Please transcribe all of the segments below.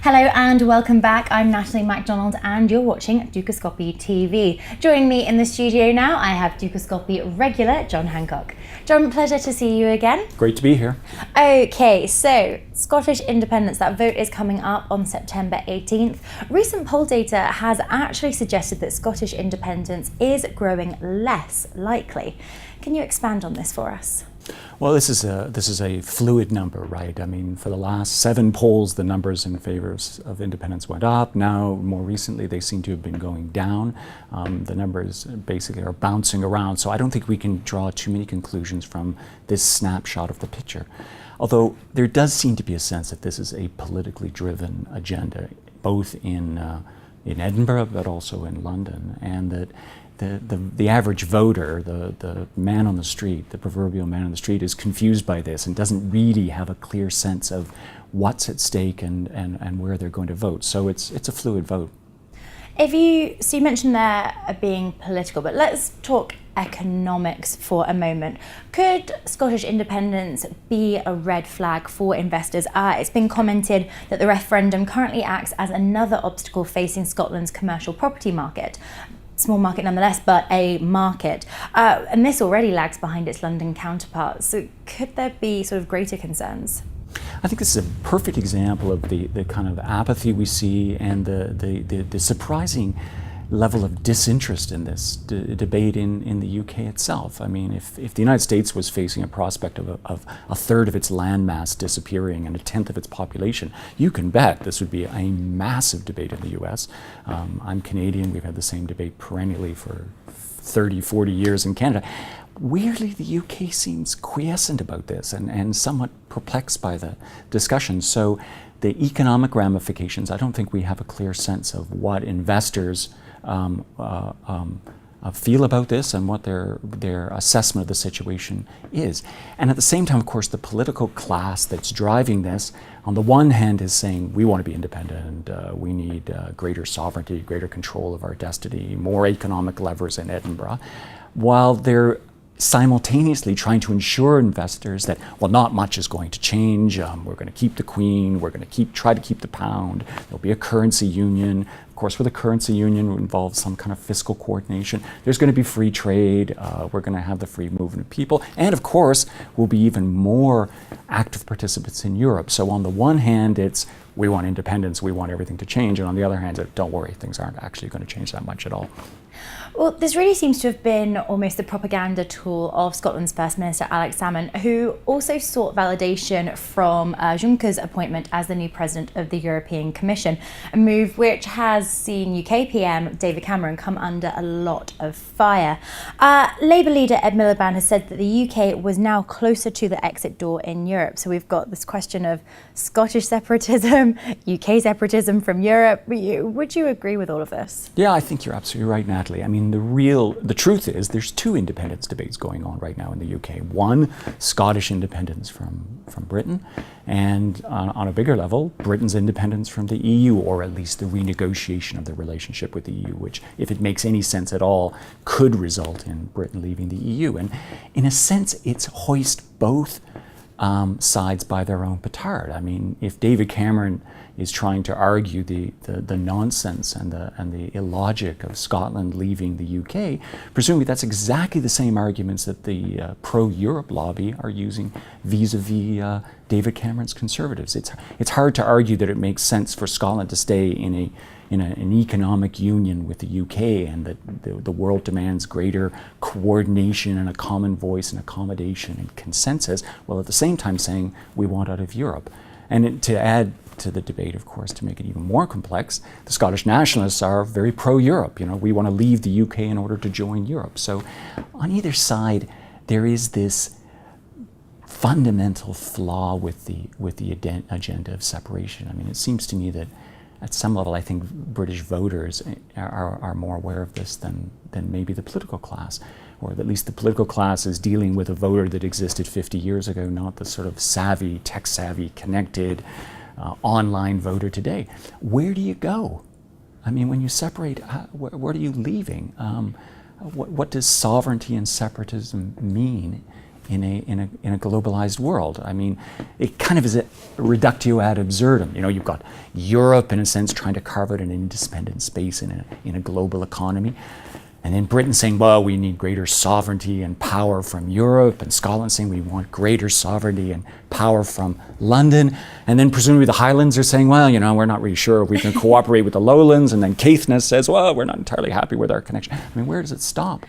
Hello and welcome back. I'm Natalie MacDonald and you're watching Dukascopy TV. Joining me in the studio now, I have Dukascopy regular John Hancock. John, pleasure to see you again. Great to be here. Okay, so Scottish independence, that vote is coming up on September 18th. Recent poll data has actually suggested that Scottish independence is growing less likely. Can you expand on this for us? Well, this is a fluid number, right? I mean, for the last 7 polls, the numbers in favor of independence went up. Now, more recently, they seem to have been going down. The numbers basically are bouncing around. So I don't think we can draw too many conclusions from this snapshot of the picture. Although there does seem to be a sense that this is a politically driven agenda, both in Edinburgh, but also in London, and that the average voter, the man on the street, the proverbial man on the street, is confused by this and doesn't really have a clear sense of what's at stake and where they're going to vote. So it's a fluid vote. So you mentioned there being political, but let's talk economics for a moment. Could Scottish independence be a red flag for investors? It's been commented that the referendum currently acts as another obstacle facing Scotland's commercial property market. Small market nonetheless, but a market. And this already lags behind its London counterparts. So could there be sort of greater concerns? I think this is a perfect example of the kind of apathy we see and the surprising level of disinterest in this debate in the UK itself. I mean, if the United States was facing a prospect of a third of its landmass disappearing and a tenth of its population, you can bet this would be a massive debate in the US. I'm Canadian. We've had the same debate perennially for 30, 40 years in Canada. Weirdly, the UK seems quiescent about this and somewhat perplexed by the discussion. So the economic ramifications, I don't think we have a clear sense of what investors feel about this and what their assessment of the situation is. And at the same time, of course, the political class that's driving this, on the one hand, is saying we want to be independent, we need greater sovereignty, greater control of our destiny, more economic levers in Edinburgh, while they're simultaneously trying to ensure investors that, well, not much is going to change. We're going to keep the Queen. We're going to try to keep the pound. There'll be a currency union. Of course, with a currency union, it involves some kind of fiscal coordination. There's going to be free trade. We're going to have the free movement of people. And of course, we'll be even more active participants in Europe. So on the one hand, it's we want independence, we want everything to change. And on the other hand, don't worry, things aren't actually going to change that much at all. Well, this really seems to have been almost the propaganda tool of Scotland's First Minister, Alex Salmond, who also sought validation from Juncker's appointment as the new president of the European Commission, a move which has seen UK PM David Cameron come under a lot of fire. Labour leader Ed Miliband has said that the UK was now closer to the exit door in Europe. So we've got this question of Scottish separatism, UK separatism from Europe. Would you agree with all of this? Yeah, I think you're absolutely right, Natalie. I mean, the truth is there's 2 independence debates going on right now in the UK. One, Scottish independence from Britain, and on a bigger level, Britain's independence from the EU, or at least the renegotiation of the relationship with the EU, which, if it makes any sense at all, could result in Britain leaving the EU. And in a sense, it's hoist both sides by their own petard. I mean, if David Cameron is trying to argue the nonsense and the illogic of Scotland leaving the UK, presumably that's exactly the same arguments that the pro-Europe lobby are using vis-a-vis David Cameron's Conservatives. It's hard to argue that it makes sense for Scotland to stay in an economic union with the UK and that the world demands greater coordination and a common voice and accommodation and consensus, while at the same time saying we want out of Europe. And to add to the debate, of course, to make it even more complex, the Scottish nationalists are very pro-Europe. You know, we want to leave the UK in order to join Europe. So on either side, there is this fundamental flaw with the agenda of separation. I mean, it seems to me that at some level, I think British voters are more aware of this than maybe the political class, or at least the political class is dealing with a voter that existed 50 years ago, not the sort of savvy, tech-savvy, connected, online voter today. Where do you go? I mean, when you separate, what are you leaving? What does sovereignty and separatism mean in a globalized world. I mean, it kind of is a reductio ad absurdum. You know, you've got Europe, in a sense, trying to carve out an independent space in a global economy. And then Britain saying, well, we need greater sovereignty and power from Europe, and Scotland saying we want greater sovereignty and power from London. And then presumably the Highlands are saying, well, you know, we're not really sure if we can cooperate with the Lowlands. And then Caithness says, well, we're not entirely happy with our connection. I mean, where does it stop?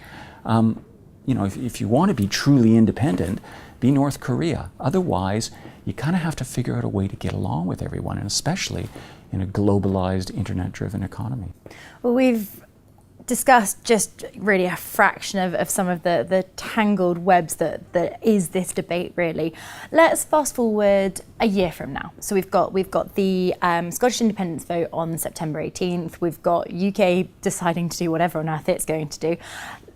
You know, if you want to be truly independent, be North Korea. Otherwise, you kind of have to figure out a way to get along with everyone, and especially in a globalized, internet-driven economy. Well, we've discussed just really a fraction of some of the tangled webs that is this debate, really. Let's fast forward a year from now. So we've got the Scottish independence vote on September 18th. We've got UK deciding to do whatever on earth it's going to do.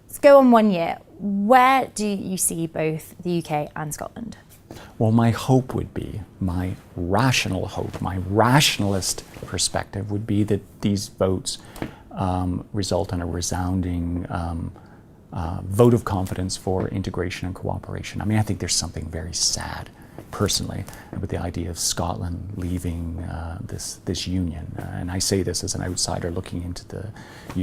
Let's go on 1 year. Where do you see both the UK and Scotland? Well, my hope would be, my rational hope, my rationalist perspective would be that these votes result in a resounding vote of confidence for integration and cooperation. I mean, I think there's something very sad, personally, with the idea of Scotland leaving this union. And I say this as an outsider looking into the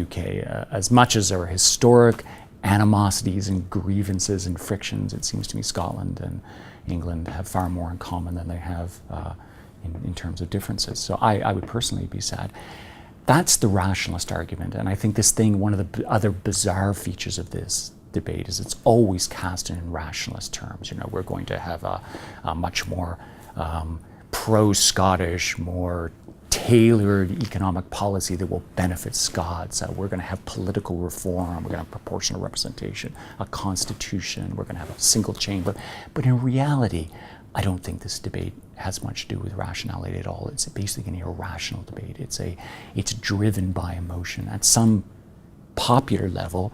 UK. As much as there are historic animosities and grievances and frictions, it seems to me Scotland and England have far more in common than they have in terms of differences. So I would personally be sad. That's the rationalist argument, and I think one of the other bizarre features of this debate is it's always cast in rationalist terms. You know, we're going to have a much more pro-Scottish, more tailored economic policy that will benefit Scots. We're going to have political reform, we're going to have proportional representation, a constitution, we're going to have a single chamber. But in reality, I don't think this debate has much to do with rationality at all. It's basically an irrational debate. It's driven by emotion. At some popular level,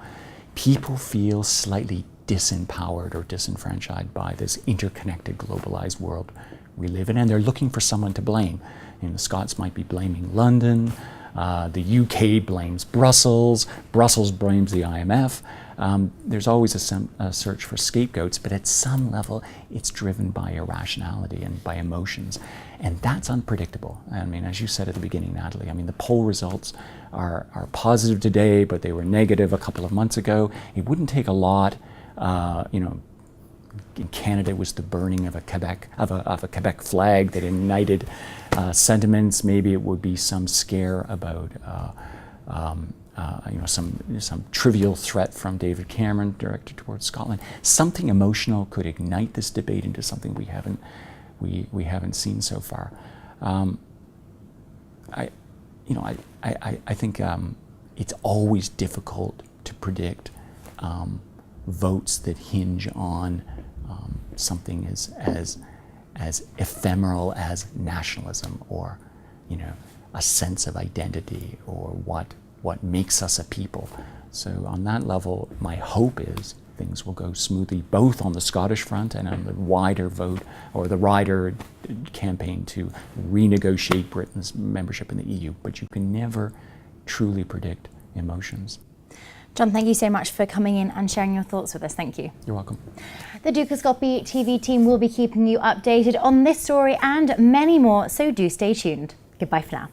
people feel slightly disempowered or disenfranchised by this interconnected, globalized world we live in, and they're looking for someone to blame. You know, the Scots might be blaming London, the UK blames Brussels blames the IMF. There's always a search for scapegoats, but at some level, it's driven by irrationality and by emotions, and that's unpredictable. I mean, as you said at the beginning, Natalie, I mean, the poll results are positive today, but they were negative a couple of months ago. It wouldn't take a lot, you know. In Canada, it was the burning of a Quebec flag that ignited sentiments. Maybe it would be some scare about you know, some trivial threat from David Cameron directed towards Scotland. Something emotional could ignite this debate into something we haven't seen so far. I think it's always difficult to predict votes that hinge on something as ephemeral as nationalism, or, you know, a sense of identity, or what makes us a people. So on that level, my hope is things will go smoothly, both on the Scottish front and on the wider vote, or the wider campaign to renegotiate Britain's membership in the EU. But you can never truly predict emotions. John, thank you so much for coming in and sharing your thoughts with us. Thank you. You're welcome. The Dukascopy TV team will be keeping you updated on this story and many more, so do stay tuned. Goodbye for now.